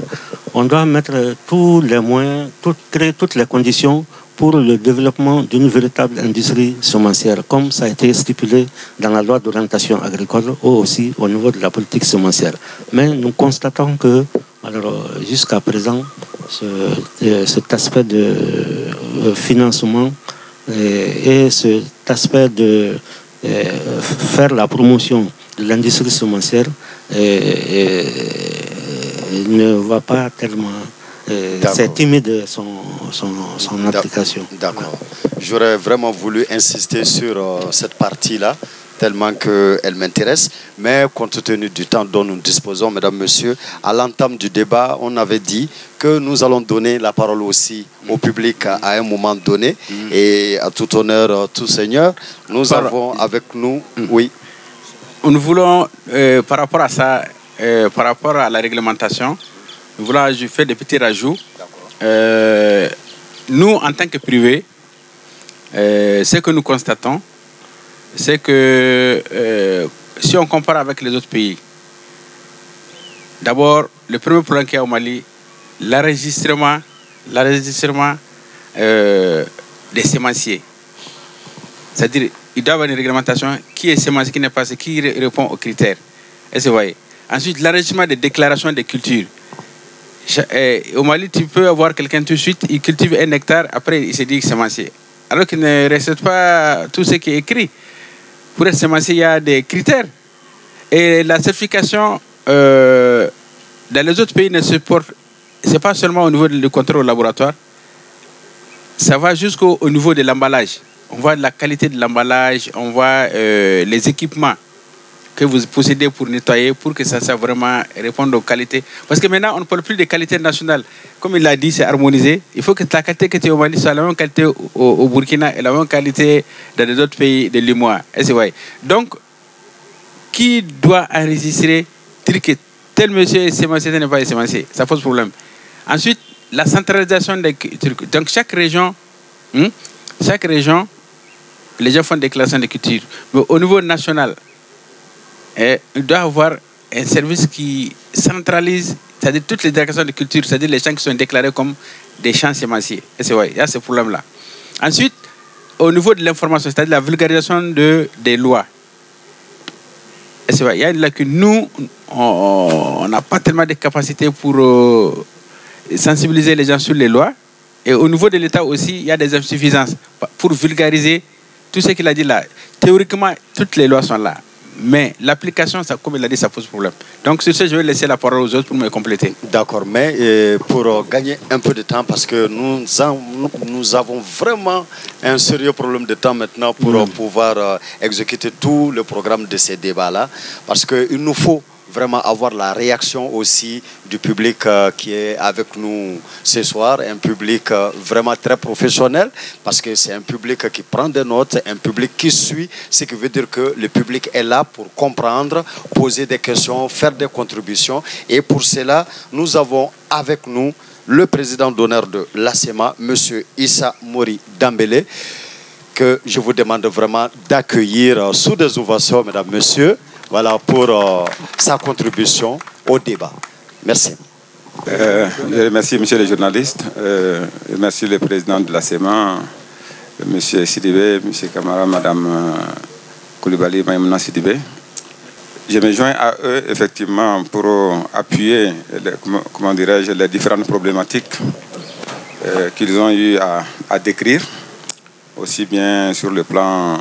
on doit mettre tous les moyens, créer toutes les conditions pour le développement d'une véritable industrie semencière, comme ça a été stipulé dans la loi d'orientation agricole ou aussi au niveau de la politique semencière. Mais nous constatons que, jusqu'à présent, cet aspect de financement et cet aspect de faire la promotion de l'industrie semencière ne va pas tellement. C'est timide son application. D'accord. J'aurais vraiment voulu insister sur cette partie-là, tellement qu'elle m'intéresse. Mais compte tenu du temps dont nous disposons, mesdames, messieurs, à l'entame du débat, on avait dit que nous allons donner la parole aussi au public à un moment donné. Et à tout honneur, tout seigneur, nous avons avec nous... Oui. Nous voulons, par rapport à ça, par rapport à la réglementation, nous voulons faire des petits rajouts. Nous, en tant que privés, ce que nous constatons, c'est que si on compare avec les autres pays, d'abord, le premier problème qu'il y a au Mali, l'enregistrement des sémenciers. C'est-à-dire, il doit y avoir une réglementation qui est sémencier, qui n'est pas, qui répond aux critères. Est-ce que vous voyez? Ensuite, l'enregistrement des déclarations des cultures. Au Mali, tu peux avoir quelqu'un tout de suite, il cultive 1 hectare, après il se dit que c'est sémencier. Alors qu'il ne respecte pas tout ce qui est écrit. Pour être sémencier, il y a des critères. Et la certification dans les autres pays ne se porte, c'est pas seulement au niveau du contrôle au laboratoire, ça va jusqu'au niveau de l'emballage. On voit la qualité de l'emballage, on voit les équipements que vous possédez pour nettoyer, pour que ça vraiment réponde aux qualités. Parce que maintenant, on ne parle plus de qualité nationale. Comme il l'a dit, c'est harmonisé. Il faut que la qualité que tu as au Mali soit la même qualité au Burkina et la même qualité dans les autres pays de l'UMOA. Donc, qui doit enregistrer, dire que tel monsieur est sémencier, tel n'est pas sémencier? Ça pose problème. Ensuite, la centralisation des trucs. Donc, chaque région, les gens font des déclarations de culture. Mais au niveau national, il doit y avoir un service qui centralise, c'est-à-dire toutes les déclarations de culture, c'est-à-dire les champs qui sont déclarés comme des champs sémenciers. Et c'est vrai, il y a ce problème-là. Ensuite, au niveau de l'information, c'est-à-dire la vulgarisation des lois. Et c'est vrai, il y a une lacune. Nous, on n'a pas tellement de capacité pour sensibiliser les gens sur les lois. Et au niveau de l'État aussi, il y a des insuffisances pour vulgariser tout ce qu'il a dit là. Théoriquement, toutes les lois sont là. Mais l'application, ça, comme il a dit, ça pose problème. Donc sur ce, je vais laisser la parole aux autres pour me compléter. D'accord, mais pour gagner un peu de temps, parce que nous avons vraiment un sérieux problème de temps maintenant pour pouvoir exécuter tout le programme de ces débats-là, parce qu'il nous faut vraiment avoir la réaction aussi du public qui est avec nous ce soir, un public vraiment très professionnel, parce que c'est un public qui prend des notes, un public qui suit, ce qui veut dire que le public est là pour comprendre, poser des questions, faire des contributions. Et pour cela, nous avons avec nous le président d'honneur de l'ASEMA, M. Issa Mori Dambélé, que je vous demande vraiment d'accueillir sous des ovations, mesdames, messieurs. Voilà pour sa contribution au débat. Merci. Je remercie monsieur le journaliste, je remercie le président de la SEMA, monsieur Sidibé, monsieur Kamara, madame Koulibaly, Maïmouna Sidibé. Je me joins à eux effectivement pour appuyer les différentes problématiques qu'ils ont eu à décrire, aussi bien sur le plan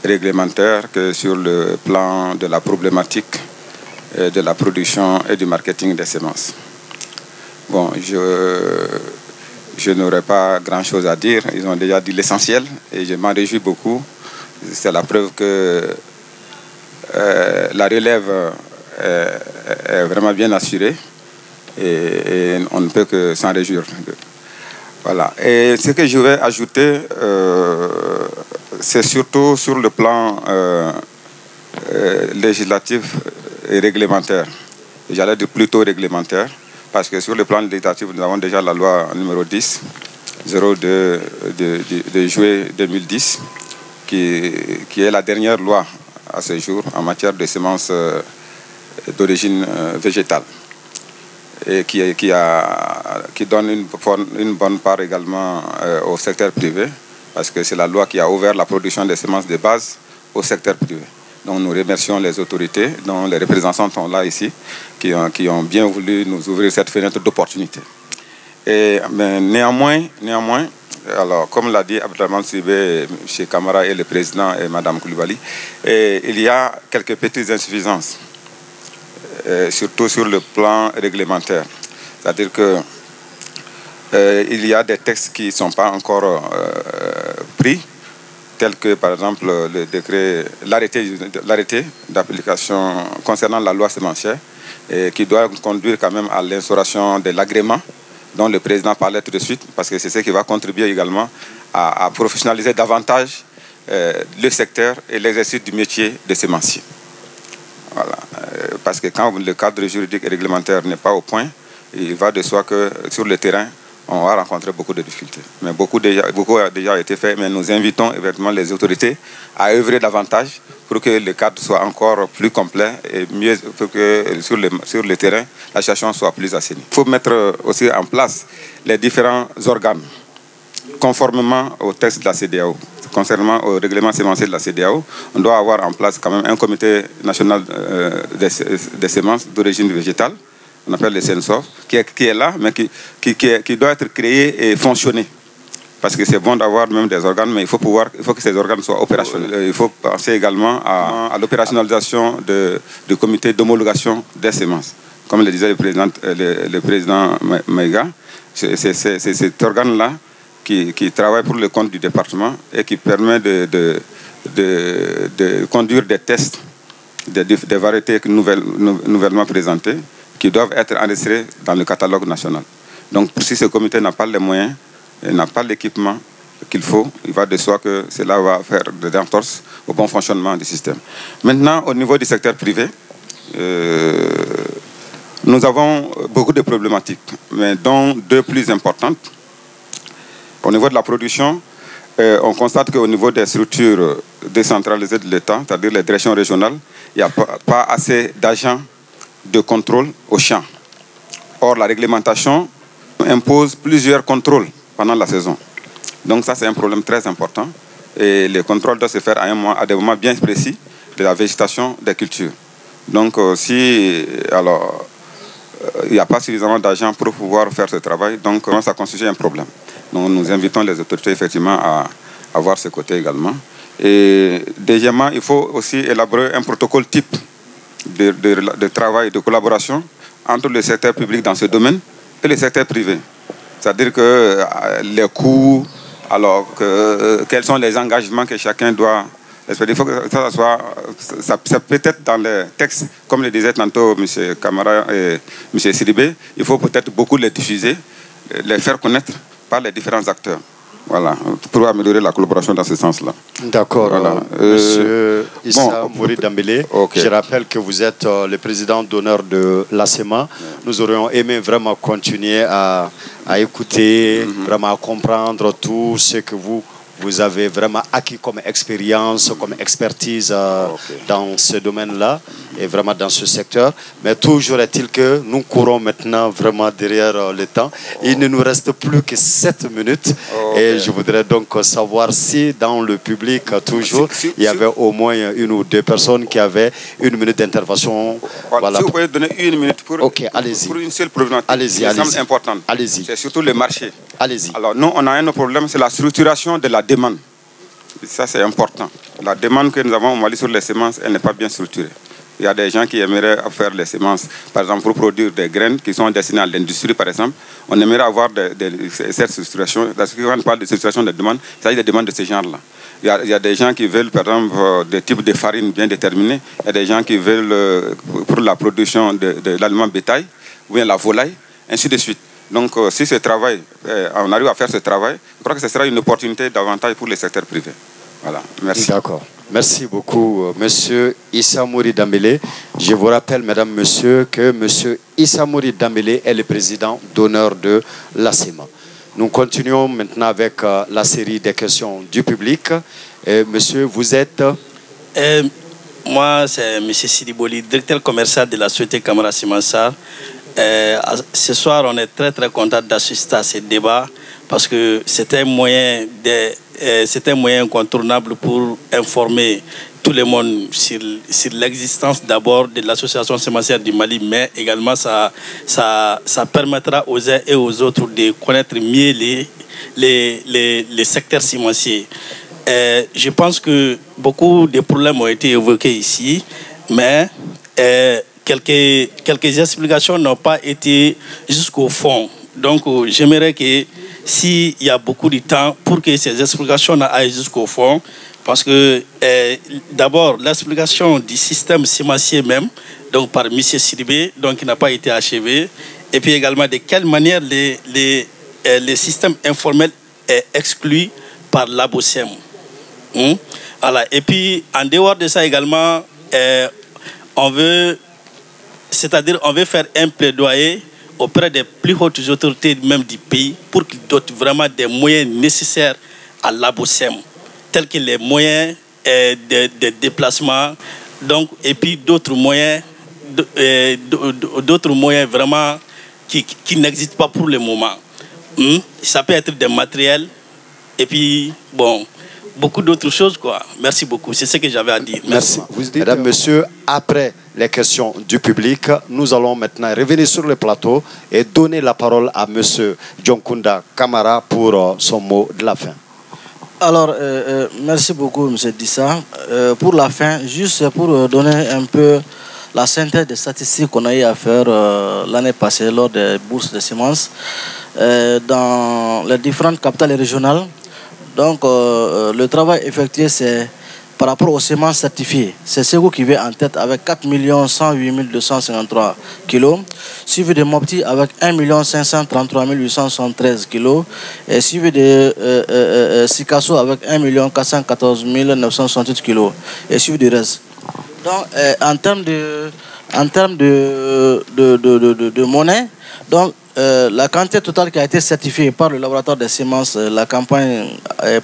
réglementaire que sur le plan de la problématique de la production et du marketing des semences. Bon, je n'aurais pas grand-chose à dire. Ils ont déjà dit l'essentiel et je m'en réjouis beaucoup. C'est la preuve que la relève est vraiment bien assurée et on ne peut que s'en réjouir. Voilà. Et ce que je vais ajouter, c'est surtout sur le plan législatif et réglementaire. J'allais dire plutôt réglementaire, parce que sur le plan législatif, nous avons déjà la loi numéro 10, 02 de juillet 2010, qui est la dernière loi à ce jour en matière de semences d'origine végétale et qui donne une bonne part également au secteur privé, parce que c'est la loi qui a ouvert la production des semences de base au secteur privé. Donc nous remercions les autorités, dont les représentants sont là ici, qui ont bien voulu nous ouvrir cette fenêtre d'opportunité. Mais néanmoins, alors, comme l'a dit Abdelrahman Sibé, M. Camara et le président et Mme Koulibaly, il y a quelques petites insuffisances, surtout sur le plan réglementaire. C'est-à-dire que il y a des textes qui ne sont pas encore pris, tels que par exemple le décret, l'arrêté d'application concernant la loi sémencière, qui doit conduire quand même à l'instauration de l'agrément dont le président parlait tout de suite, parce que c'est ce qui va contribuer également à professionnaliser davantage le secteur et l'exercice du métier de sémencier. Voilà. Parce que quand le cadre juridique et réglementaire n'est pas au point, il va de soi que sur le terrain, on va rencontrer beaucoup de difficultés. Mais beaucoup a déjà été fait, mais nous invitons évidemment les autorités à œuvrer davantage pour que le cadre soit encore plus complet et mieux, pour que sur le terrain, la situation soit plus assainie. Il faut mettre aussi en place les différents organes, conformément au texte de la CEDEAO. Concernant au règlement sémencier de la CEDEAO, on doit avoir en place quand même un comité national des semences d'origine végétale, on appelle le CENSOF, qui est là, mais qui doit être créé et fonctionner. Parce que c'est bon d'avoir même des organes, mais il faut que ces organes soient opérationnels. Il faut penser également à l'opérationnalisation du comité d'homologation des semences. Comme le disait le président Maïga, c'est cet organe-là qui travaille pour le compte du département et qui permet de conduire des tests des variétés nouvellement présentées qui doivent être enregistrées dans le catalogue national. Donc si ce comité n'a pas les moyens, n'a pas l'équipement qu'il faut, il va de soi que cela va faire des entorses au bon fonctionnement du système. Maintenant, au niveau du secteur privé, nous avons beaucoup de problématiques, mais dont deux plus importantes. Au niveau de la production, on constate qu'au niveau des structures décentralisées de l'État, c'est-à-dire les directions régionales, il n'y a pas assez d'agents de contrôle au champ. Or, la réglementation impose plusieurs contrôles pendant la saison. Donc ça, c'est un problème très important. Et les contrôles doivent se faire à des moments bien précis de la végétation des cultures. Donc il n'y a pas suffisamment d'agents pour pouvoir faire ce travail, donc ça constitue un problème. Donc nous invitons les autorités effectivement à voir ce côté également. Et deuxièmement, il faut aussi élaborer un protocole type de travail, de collaboration entre le secteur public dans ce domaine et le secteur privé. C'est-à-dire que les coûts, quels sont les engagements que chacun doit respecter. Il faut que ça peut être dans les textes, comme le disait tantôt M. Camara et M. Sidibé, il faut peut-être beaucoup les diffuser, les faire connaître par les différents acteurs. Voilà, pour améliorer la collaboration dans ce sens-là. D'accord. Voilà. Monsieur Issa Mouri Dambélé, okay. Je rappelle que vous êtes le président d'honneur de l'ASEMA. Nous aurions aimé vraiment continuer à écouter, vraiment à comprendre tout ce que vous avez vraiment acquis comme expérience, comme expertise dans ce domaine-là et vraiment dans ce secteur. Mais toujours est-il que nous courons maintenant vraiment derrière le temps. Il ne nous reste plus que 7 minutes. Et je voudrais donc savoir si dans le public, toujours, il y avait au moins une ou deux personnes qui avaient 1 minute d'intervention. Voilà. Si vous pouvez donner 1 minute pour une seule problématique qui semble importante. Allez-y. C'est surtout le marché. Allez-y. Alors nous, on a un autre problème, c'est la structuration de la demande. Ça, c'est important. La demande que nous avons au Mali sur les semences, elle n'est pas bien structurée. Il y a des gens qui aimeraient faire les semences, par exemple, pour produire des graines qui sont destinées à l'industrie, par exemple. On aimerait avoir cette structuration. Parce que quand on parle de structuration de demande, il s'agit des demandes de ce genre-là. Il y a des gens qui veulent, par exemple, des types de farine bien déterminés. Il y a des gens qui veulent, pour la production de l'aliment bétail, ou bien la volaille, ainsi de suite. Donc, si ce travail, on arrive à faire ce travail, je crois que ce sera une opportunité davantage pour les secteurs privés. Voilà, merci. D'accord. Merci beaucoup, Monsieur Issa Mouri Dambélé. Je vous rappelle, mesdames, messieurs, que Monsieur Issa Mouri Dambélé est le président d'honneur de l'ASEMA. Nous continuons maintenant avec la série des questions du public. Monsieur, vous êtes... Moi, c'est M. Sidiboli, directeur commercial de la société Camara Simansar. Ce soir, on est très très content d'assister à ce débat parce que c'est un moyen incontournable pour informer tout le monde sur l'existence d'abord de l'association sémencière du Mali, mais également ça permettra aux uns et aux autres de connaître mieux les secteurs sémenciers. Je pense que beaucoup de problèmes ont été évoqués ici, mais quelques explications n'ont pas été jusqu'au fond. Donc, j'aimerais que s'il y a beaucoup de temps pour que ces explications aillent jusqu'au fond, parce que d'abord, l'explication du système sémencier même, donc par M. Sidibé, donc qui n'a pas été achevé, et puis également de quelle manière les systèmes informels est exclu par l'ABOSEM. Voilà. Et puis, en dehors de ça également, on veut faire un plaidoyer auprès des plus hautes autorités même du pays pour qu'ils dotent vraiment des moyens nécessaires à l'ABOSEM, tels que les moyens de déplacement, donc, et puis d'autres moyens vraiment qui n'existent pas pour le moment. Ça peut être des matériels, et puis, bon, beaucoup d'autres choses, quoi. Merci beaucoup. C'est ce que j'avais à dire. Merci. Mesdames, Messieurs, après les questions du public, nous allons maintenant revenir sur le plateau et donner la parole à Monsieur Djonkunda Kamara pour son mot de la fin. Alors, merci beaucoup, M. Dissa. Pour la fin, juste pour donner un peu la synthèse des statistiques qu'on a eu à faire l'année passée lors des bourses de semences dans les différentes capitales régionales. Donc, le travail effectué, c'est par rapport aux semences certifiées. C'est Ségou qui vient en tête avec 4 108 253 kilos, suivi de Mopti avec 1 533 873 kilos, et suivi de Sikasso avec 1 414 968 kilos, et suivi du reste. Donc, en termes de monnaie, donc, la quantité totale qui a été certifiée par le laboratoire des semences la campagne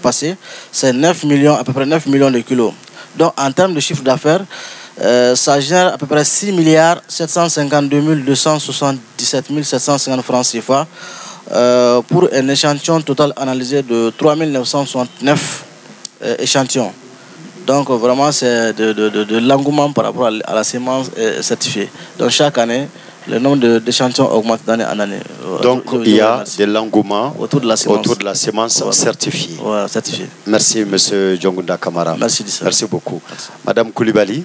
passée, c'est à peu près 9 millions de kilos. Donc en termes de chiffre d'affaires, ça génère à peu près 6 752 277 750 francs CFA pour un échantillon total analysé de 3 969 échantillons. Donc vraiment c'est de l'engouement par rapport à la semence certifiée. Donc chaque année, le nombre d'échantillons augmente d'année en année. Donc, il y a de l'engouement autour de la semence certifiée. Ouais, certifiée. Merci, M. Djonkunda Kamara. Merci beaucoup. Merci. Madame Koulibaly,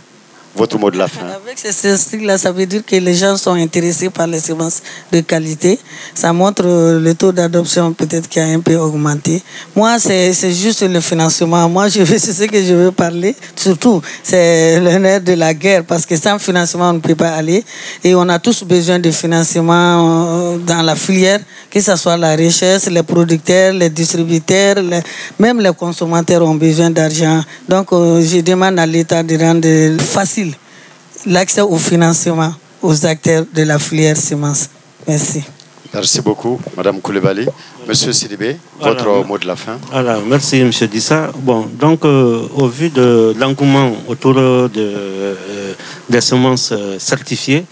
votre mot de la fin. Avec ces statistiques-là, ça veut dire que les gens sont intéressés par les semences de qualité. Ça montre le taux d'adoption peut-être qui a un peu augmenté. Moi, c'est juste le financement. Moi, c'est ce que je veux parler. Surtout, c'est le nerf de la guerre parce que sans financement, on ne peut pas aller. Et on a tous besoin de financement dans la filière, que ce soit la recherche, les producteurs, les distributeurs, même les consommateurs ont besoin d'argent. Donc, je demande à l'État de rendre facile l'accès au financement aux acteurs de la filière semence. Merci. Merci beaucoup, Madame Koulibaly. Monsieur Sidibé, votre mot de la fin. Voilà, merci, Monsieur Dissa. Bon, donc, au vu de l'engouement autour des semences certifiées,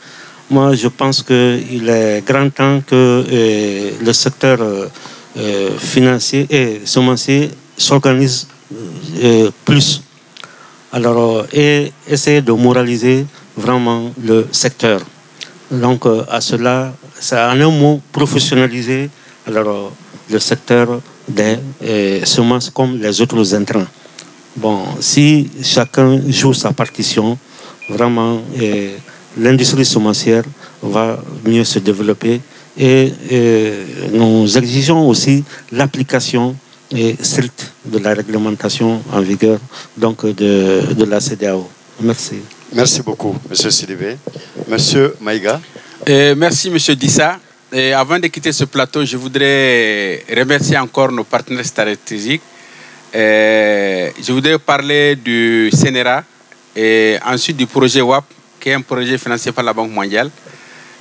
moi, je pense qu'il est grand temps que le secteur financier et semencier s'organise plus. Alors, et essayer de moraliser vraiment le secteur. Donc, à cela, c'est en un mot professionnaliser alors, le secteur des semences comme les autres intrants. Bon, si chacun joue sa partition, vraiment, l'industrie semencière va mieux se développer et nous exigeons aussi l'application stricte de la réglementation en vigueur donc de la CEDEAO. Merci. Merci beaucoup, M. Sidibé. Monsieur Maïga. Merci, M. Dissa. Et avant de quitter ce plateau, je voudrais remercier encore nos partenaires stratégiques. Je voudrais parler du CNRA et ensuite du projet WAP, qui est un projet financé par la Banque mondiale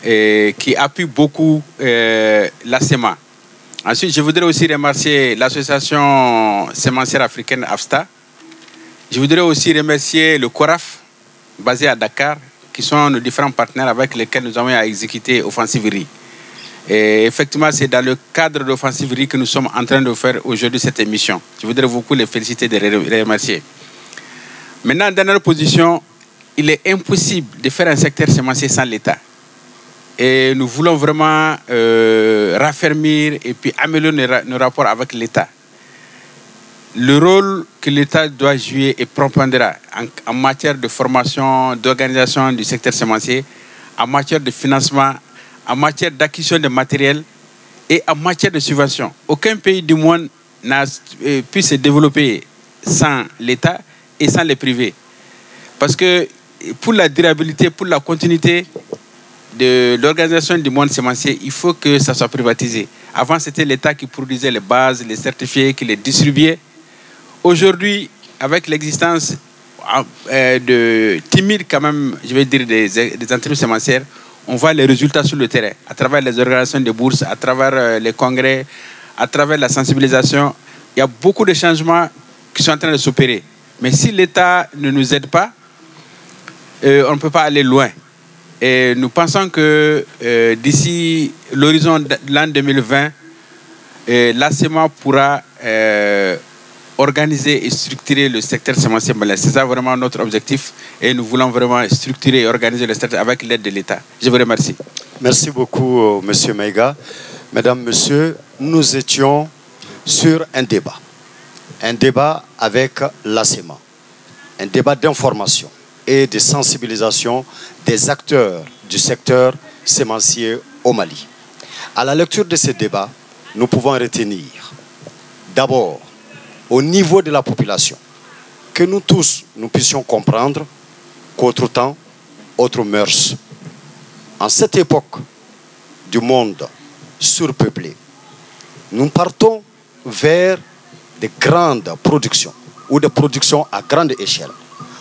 et qui appuie beaucoup la SEMA. Ensuite, je voudrais aussi remercier l'association sémencière africaine AFSTA. Je voudrais aussi remercier le CORAF basés à Dakar, qui sont nos différents partenaires avec lesquels nous avons à exécuter Offensive Riz. Et effectivement, c'est dans le cadre d'Offensive Riz que nous sommes en train de faire aujourd'hui cette émission. Je voudrais beaucoup les féliciter et les remercier. Maintenant, dans notre position, il est impossible de faire un secteur sémencier sans l'État. Et nous voulons vraiment raffermir et puis améliorer nos rapports avec l'État. Le rôle que l'État doit jouer est prépondérant en matière de formation, d'organisation du secteur sémencier, en matière de financement, en matière d'acquisition de matériel et en matière de subvention. Aucun pays du monde n'a pu se développer sans l'État et sans les privés. Parce que pour la durabilité, pour la continuité de l'organisation du monde sémencier, il faut que ça soit privatisé. Avant, c'était l'État qui produisait les bases, les certifiés, qui les distribuait. Aujourd'hui, avec l'existence de timides quand même, je vais dire, des entreprises sémencières, on voit les résultats sur le terrain, à travers les organisations de bourses, à travers les congrès, à travers la sensibilisation. Il y a beaucoup de changements qui sont en train de s'opérer. Mais si l'État ne nous aide pas, on ne peut pas aller loin. Et nous pensons que d'ici l'horizon de l'an 2020, l'ACEMA pourra organiser et structurer le secteur sémencier malien. C'est ça vraiment notre objectif. Et nous voulons vraiment structurer et organiser le secteur avec l'aide de l'État. Je vous remercie. Merci beaucoup, M. Maïga. Mesdames, Messieurs, nous étions sur un débat avec l'ACEMA, un débat d'information et de sensibilisation des acteurs du secteur sémencier au Mali. À la lecture de ce débat, nous pouvons retenir d'abord, au niveau de la population, que nous tous, nous puissions comprendre qu'autre temps, autre mœurs. En cette époque du monde surpeuplé, nous partons vers de grandes productions ou des productions à grande échelle.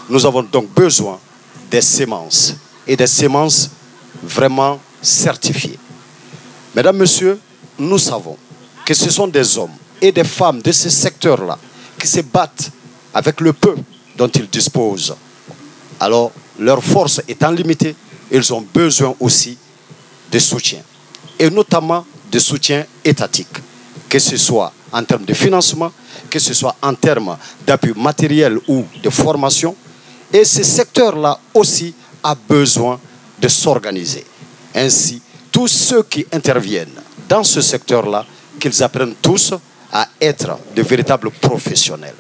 Nous avons donc besoin des semences et des semences vraiment certifiées. Mesdames, Messieurs, nous savons que ce sont des hommes et des femmes de ce secteur-là qui se battent avec le peu dont ils disposent. Alors, leur force étant limitée, ils ont besoin aussi de soutien, et notamment de soutien étatique, que ce soit en termes de financement, que ce soit en termes d'appui matériel ou de formation. Et ce secteur-là aussi a besoin de s'organiser. Ainsi, tous ceux qui interviennent dans ce secteur-là, qu'ils apprennent tous à être de véritables professionnels.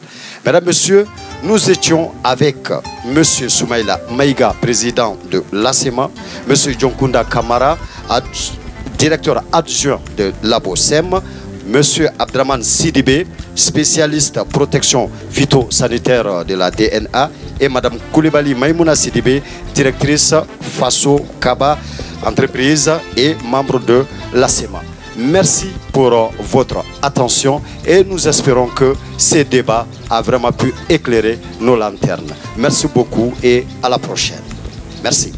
Mesdames, Messieurs, nous étions avec M. Soumaïla Maïga, président de l'ACEMA, M. Djonkunda Kamara, directeur adjoint de l'ABOSEM, M. Abdraman Sidibé, spécialiste protection phytosanitaire de la DNA, et Mme Koulibaly Maïmouna Sidibé, directrice FASO Kaba, entreprise et membre de l'ACEMA. Merci pour votre attention et nous espérons que ce débat a vraiment pu éclairer nos lanternes. Merci beaucoup et à la prochaine. Merci.